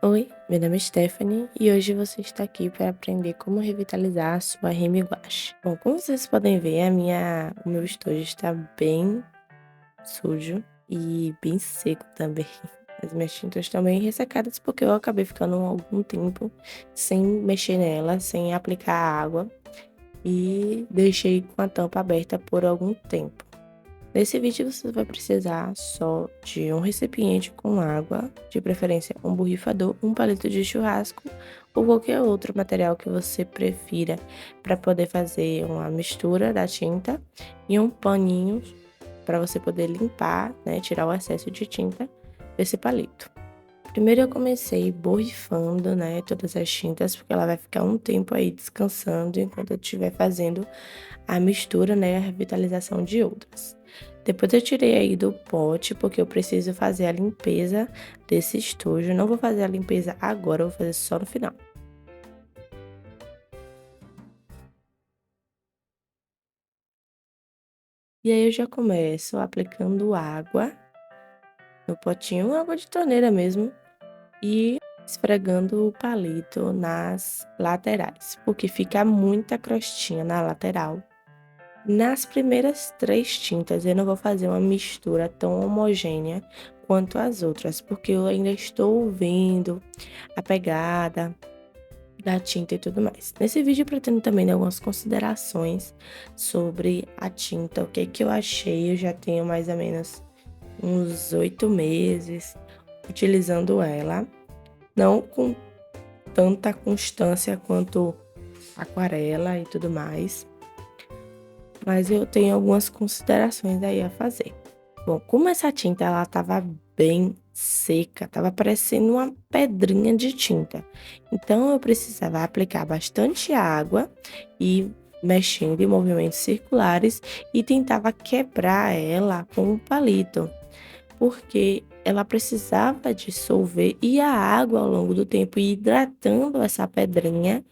Oi, meu nome é Stephanie e hoje você está aqui para aprender como revitalizar a sua Rimmel Guache. Bom, como vocês podem ver, o meu estojo está bem sujo e bem seco também. As minhas tintas estão bem ressecadas porque eu acabei ficando algum tempo sem mexer nela, sem aplicar água e deixei com a tampa aberta por algum tempo. Nesse vídeo você vai precisar só de um recipiente com água, de preferência um borrifador, um palito de churrasco ou qualquer outro material que você prefira para poder fazer uma mistura da tinta e um paninho para você poder limpar, né, tirar o excesso de tinta desse palito. Primeiro eu comecei borrifando, né, todas as tintas, porque ela vai ficar um tempo aí descansando enquanto eu estiver fazendo a mistura, né, a revitalização de outras. Depois eu tirei aí do pote, porque eu preciso fazer a limpeza desse estojo. Não vou fazer a limpeza agora, eu vou fazer só no final. E aí eu já começo aplicando água no potinho, água de torneira mesmo, e esfregando o palito nas laterais, porque fica muita crostinha na lateral. Nas primeiras 3 tintas, eu não vou fazer uma mistura tão homogênea quanto as outras, porque eu ainda estou vendo a pegada da tinta e tudo mais. Nesse vídeo eu pretendo também dar algumas considerações sobre a tinta, o que que eu achei. Eu já tenho mais ou menos uns 8 meses utilizando ela, não com tanta constância quanto aquarela e tudo mais, mas eu tenho algumas considerações aí a fazer. Bom, como essa tinta ela estava bem seca, estava parecendo uma pedrinha de tinta. Então eu precisava aplicar bastante água e mexendo em movimentos circulares e tentava quebrar ela com um palito, porque ela precisava dissolver e a água ao longo do tempo ir hidratando essa pedrinha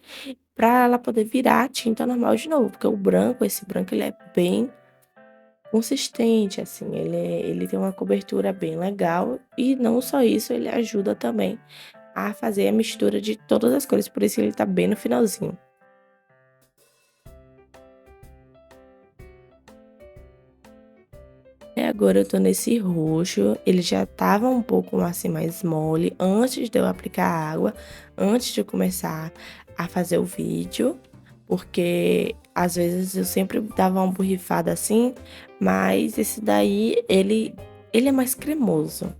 para ela poder virar tinta normal de novo, porque esse branco ele é bem consistente, assim, ele tem uma cobertura bem legal e não só isso, ele ajuda também a fazer a mistura de todas as cores, por isso ele tá bem no finalzinho. E agora eu tô nesse roxo, ele já estava um pouco assim mais mole antes de eu aplicar a água, antes de eu começar a fazer o vídeo, porque às vezes eu sempre dava uma borrifada assim, mas esse daí ele é mais cremoso.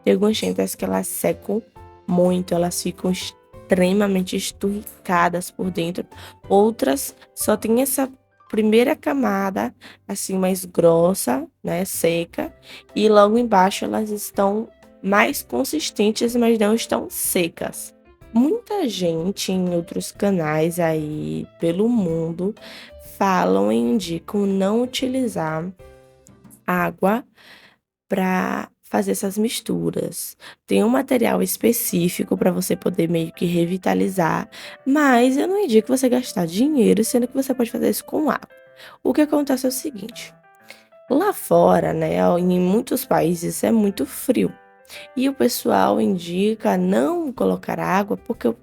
Tem algumas tintas que elas secam muito, elas ficam extremamente esturricadas por dentro. Outras só tem essa primeira camada, assim, mais grossa, né, seca, e logo embaixo elas estão mais consistentes, mas não estão secas. Muita gente em outros canais aí pelo mundo falam e indicam não utilizar água para fazer essas misturas. Tem um material específico para você poder meio que revitalizar, mas eu não indico você gastar dinheiro, sendo que você pode fazer isso com água. O que acontece é o seguinte: lá fora, né, em muitos países é muito frio e o pessoal indica não colocar água porque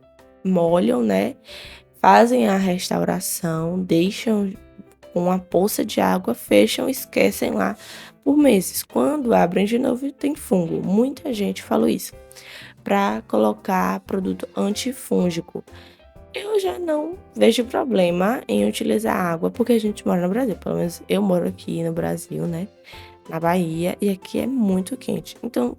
molham, né, fazem a restauração, deixam com uma poça de água, fecham e esquecem lá por meses. Quando abrem de novo, tem fungo. Muita gente falou isso. Para colocar produto antifúngico. Eu já não vejo problema em utilizar água, porque a gente mora no Brasil. Pelo menos eu moro aqui no Brasil, né? Na Bahia, e aqui é muito quente. Então,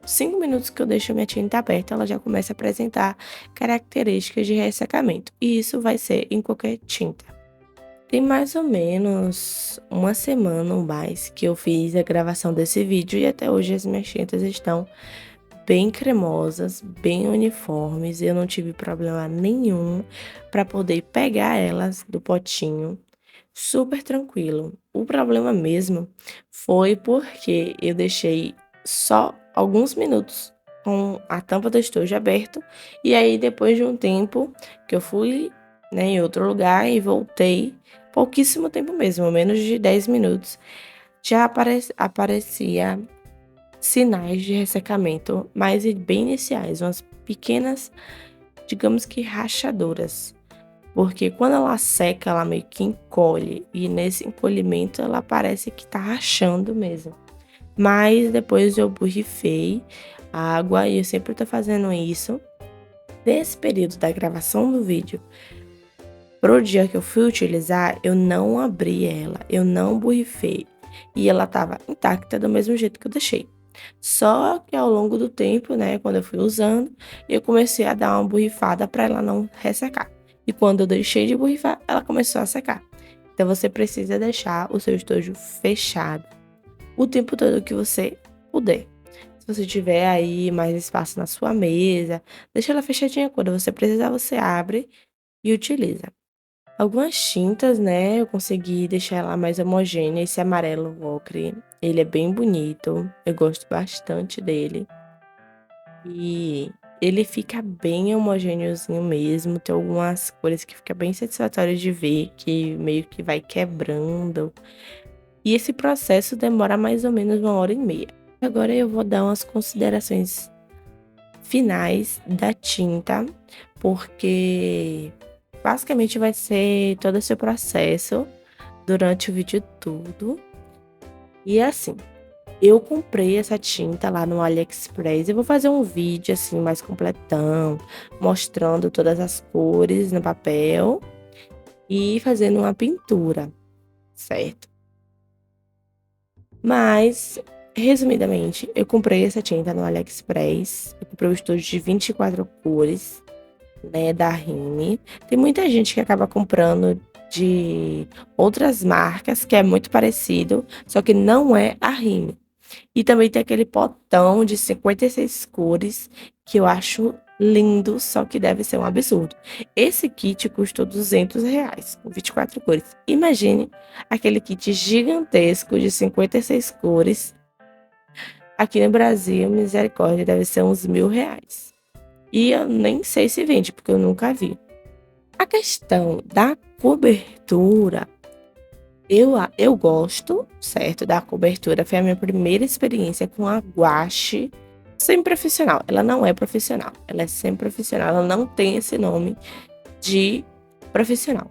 5 minutos que eu deixo a minha tinta aberta, ela já começa a apresentar características de ressecamento. E isso vai ser em qualquer tinta. Tem mais ou menos uma semana ou mais que eu fiz a gravação desse vídeo e até hoje as minhas tintas estão bem cremosas, bem uniformes. Eu não tive problema nenhum para poder pegar elas do potinho, super tranquilo. O problema mesmo foi porque eu deixei só alguns minutos com a tampa do estojo aberto e aí depois de um tempo que eu fui, né, em outro lugar e voltei, pouquíssimo tempo mesmo, menos de 10 minutos, já aparecia sinais de ressecamento, mas bem iniciais, umas pequenas, digamos que rachaduras. Porque quando ela seca, ela meio que encolhe. E nesse encolhimento, ela parece que tá rachando mesmo. Mas depois eu borrifei a água e eu sempre tô fazendo isso. Nesse período da gravação do vídeo, pro dia que eu fui utilizar, eu não abri ela, eu não borrifei. E ela tava intacta do mesmo jeito que eu deixei. Só que ao longo do tempo, né, quando eu fui usando, eu comecei a dar uma borrifada para ela não ressecar. E quando eu deixei de borrifar, ela começou a secar. Então você precisa deixar o seu estojo fechado o tempo todo que você puder. Se você tiver aí mais espaço na sua mesa, deixa ela fechadinha. Quando você precisar, você abre e utiliza. Algumas tintas, né, eu consegui deixar ela mais homogênea. Esse amarelo ocre, ele é bem bonito, eu gosto bastante dele. E ele fica bem homogêneozinho mesmo, tem algumas cores que fica bem satisfatório de ver, que meio que vai quebrando. E esse processo demora mais ou menos 1h30. Agora eu vou dar umas considerações finais da tinta, porque basicamente vai ser todo esse processo durante o vídeo todo. E assim, eu comprei essa tinta lá no AliExpress. Eu vou fazer um vídeo assim mais completão, mostrando todas as cores no papel e fazendo uma pintura, certo? Mas, resumidamente, eu comprei essa tinta no AliExpress. Eu comprei o estojo de 24 cores, né, da Rime. Tem muita gente que acaba comprando de outras marcas, que é muito parecido, só que não é a Rime. E também tem aquele potão de 56 cores, que eu acho lindo, só que deve ser um absurdo. Esse kit custou R$ 200, com 24 cores. Imagine aquele kit gigantesco de 56 cores. Aqui no Brasil, misericórdia, deve ser uns R$ 1.000. E eu nem sei se vende, porque eu nunca vi. A questão da cobertura, eu gosto, certo, da cobertura. Foi a minha primeira experiência com a gouache semi-profissional. Ela não é profissional, ela é semi-profissional, ela não tem esse nome de profissional.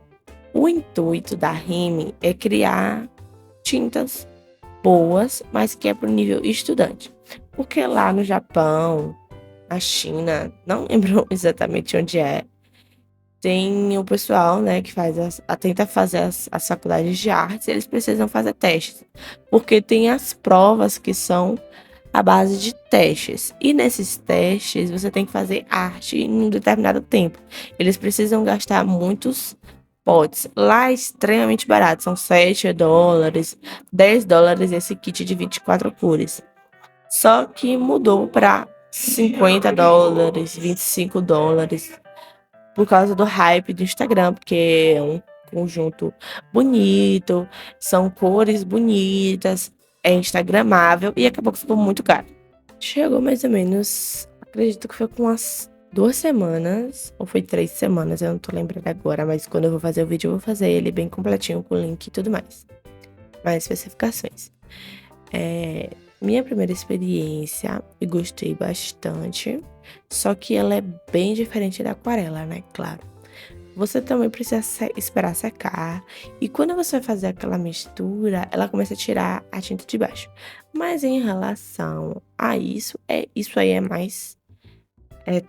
O intuito da Rime é criar tintas boas, mas que é para o nível estudante. Porque lá no Japão, na China, não lembro exatamente onde é, tem o pessoal, né, que tenta fazer as faculdades de artes, eles precisam fazer testes, porque tem as provas que são à base de testes, e nesses testes você tem que fazer arte em um determinado tempo. Eles precisam gastar muitos potes. Lá é extremamente barato, são $7, $10 esse kit de 24 cores. Só que mudou para $50, $25 por causa do hype do Instagram, porque é um conjunto bonito, são cores bonitas, é instagramável e acabou que ficou muito caro. Chegou mais ou menos, acredito que foi com umas 2 semanas, ou foi 3 semanas, eu não tô lembrando agora, mas quando eu vou fazer o vídeo, eu vou fazer ele bem completinho com link e tudo mais. Mais especificações. Minha primeira experiência, e gostei bastante, só que ela é bem diferente da aquarela, né? Claro. Você também precisa esperar secar, e quando você vai fazer aquela mistura, ela começa a tirar a tinta de baixo. Mas em relação a isso aí é mais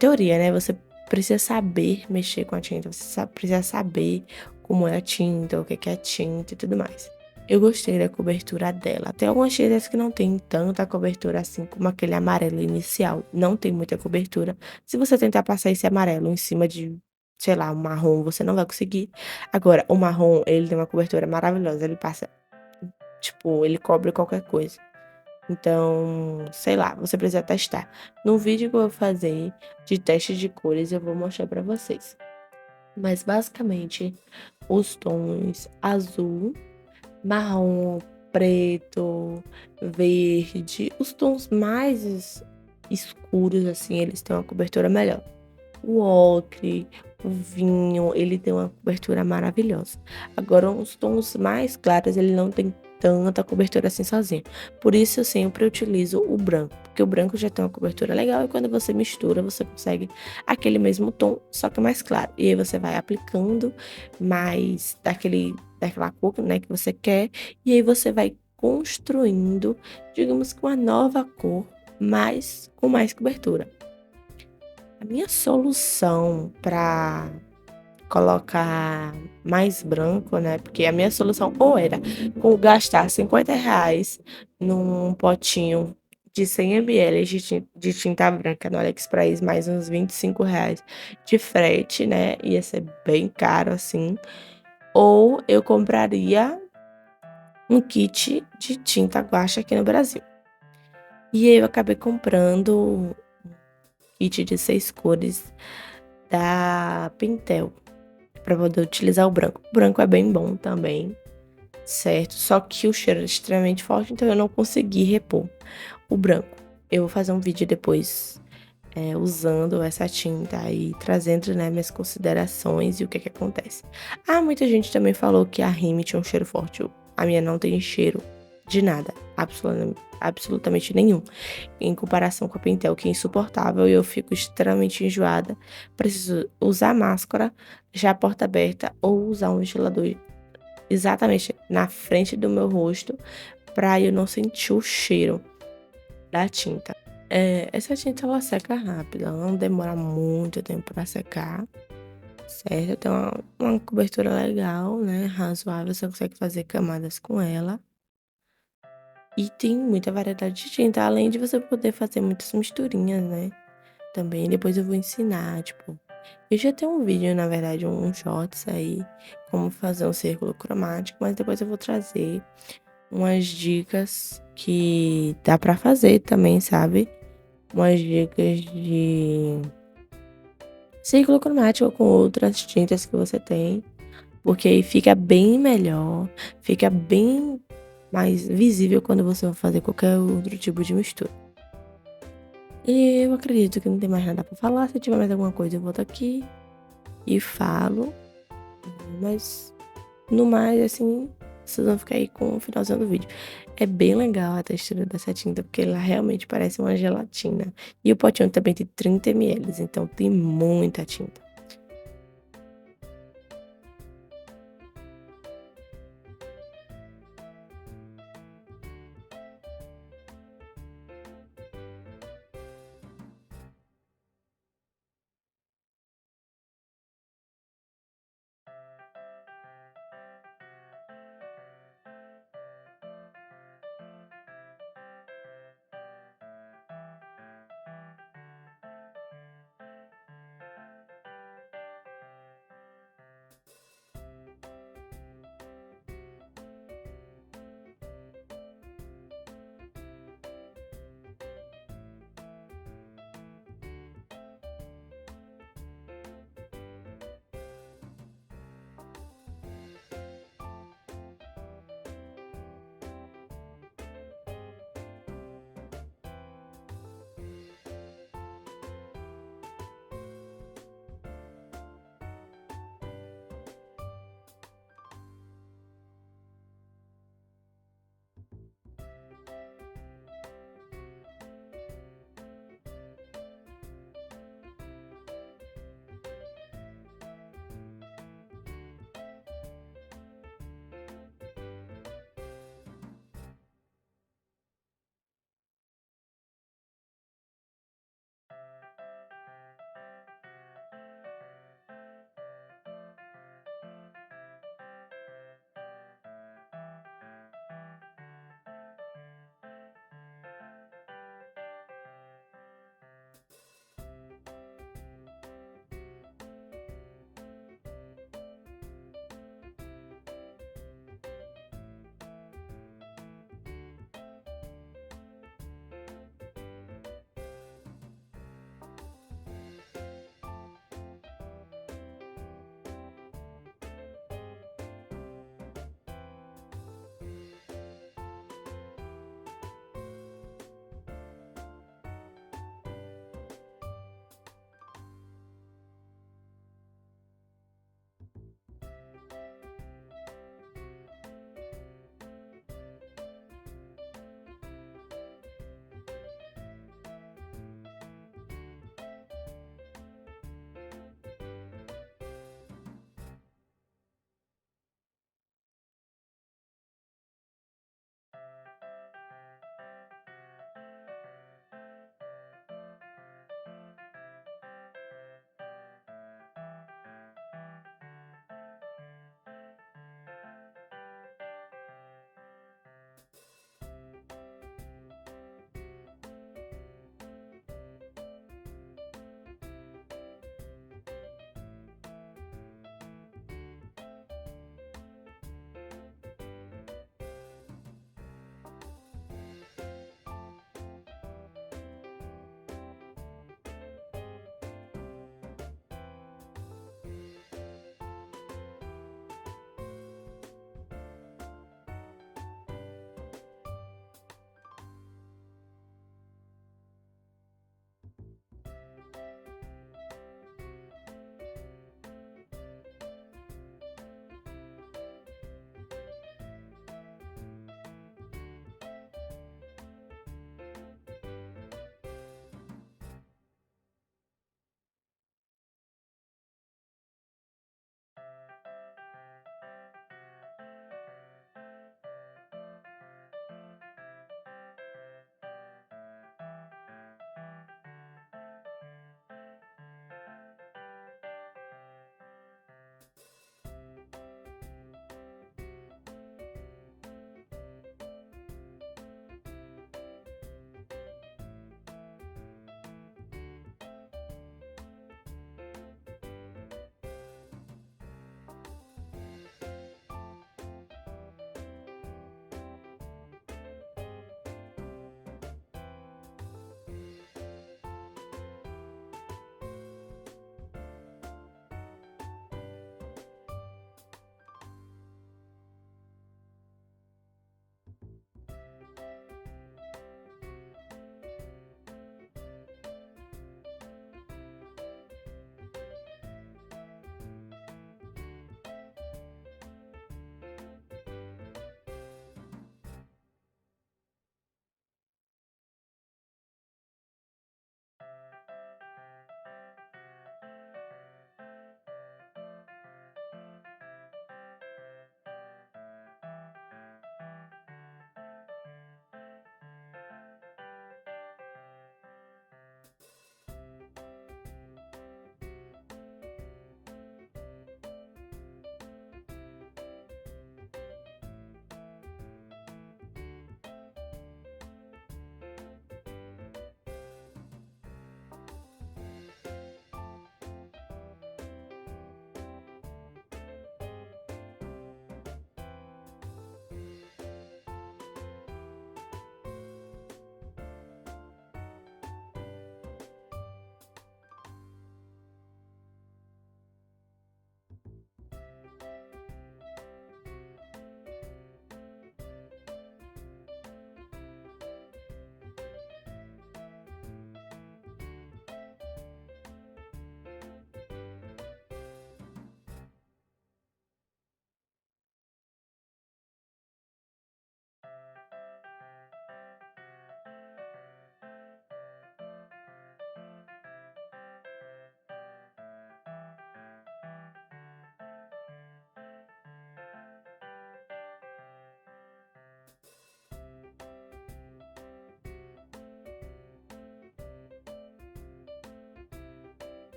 teoria, né? Você precisa saber mexer com a tinta, você precisa saber como é a tinta, o que é a tinta e tudo mais. Eu gostei da cobertura dela. Tem algumas tintas que não tem tanta cobertura assim como aquele amarelo inicial. Não tem muita cobertura. Se você tentar passar esse amarelo em cima de, sei lá, um marrom, você não vai conseguir. Agora, o marrom, ele tem uma cobertura maravilhosa. Ele passa, tipo, ele cobre qualquer coisa. Então, sei lá, você precisa testar. No vídeo que eu vou fazer de teste de cores, eu vou mostrar pra vocês. Mas basicamente, os tons azul, marrom, preto, verde, os tons mais escuros, assim, eles têm uma cobertura melhor. O ocre, o vinho, ele tem uma cobertura maravilhosa. Agora, os tons mais claros, ele não tem tanta cobertura assim sozinho. Por isso, eu sempre utilizo o branco. porque o branco já tem uma cobertura legal e quando você mistura, você consegue aquele mesmo tom, só que mais claro. E aí você vai aplicando mais daquela cor, né, que você quer, e aí você vai construindo, digamos que uma nova cor, mas com mais cobertura. A minha solução para colocar mais branco, né? Porque a minha solução ou era gastar R$ 50 num potinho de 100 ml de tinta branca no AliExpress, mais uns R$ 25 de frete, né? Ia ser bem caro assim. Ou eu compraria um kit de tinta guache aqui no Brasil. E aí eu acabei comprando um kit de 6 cores da Pentel para poder utilizar o branco. O branco é bem bom também, certo? Só que o cheiro é extremamente forte, então eu não consegui repor o branco. Eu vou fazer um vídeo depois usando essa tinta e trazendo, né, minhas considerações e o que que acontece. Ah, muita gente também falou que a Remy tinha um cheiro forte. A minha não tem cheiro de nada, absolutamente nenhum. Em comparação com a Pentel, que é insuportável e eu fico extremamente enjoada. Preciso usar máscara, já a porta aberta, ou usar um ventilador exatamente na frente do meu rosto, para eu não sentir o cheiro da tinta. Essa tinta ela seca rápido, ela não demora muito tempo para secar, certo? Tem uma cobertura legal, né? Razoável, você consegue fazer camadas com ela. E tem muita variedade de tinta, além de você poder fazer muitas misturinhas, né? Também depois eu vou ensinar, tipo, eu já tenho um vídeo, na verdade, um shorts aí, como fazer um círculo cromático, mas depois eu vou trazer umas dicas que dá pra fazer também, sabe? Umas dicas de círculo cromático com outras tintas que você tem, porque aí fica bem melhor, fica bem mais visível quando você vai fazer qualquer outro tipo de mistura. E eu acredito que não tem mais nada pra falar. Se tiver mais alguma coisa, eu volto aqui e falo. Mas, no mais, assim, vocês vão ficar aí com o finalzinho do vídeo. É bem legal a textura dessa tinta, porque ela realmente parece uma gelatina. E o potinho também tem 30 ml, então tem muita tinta.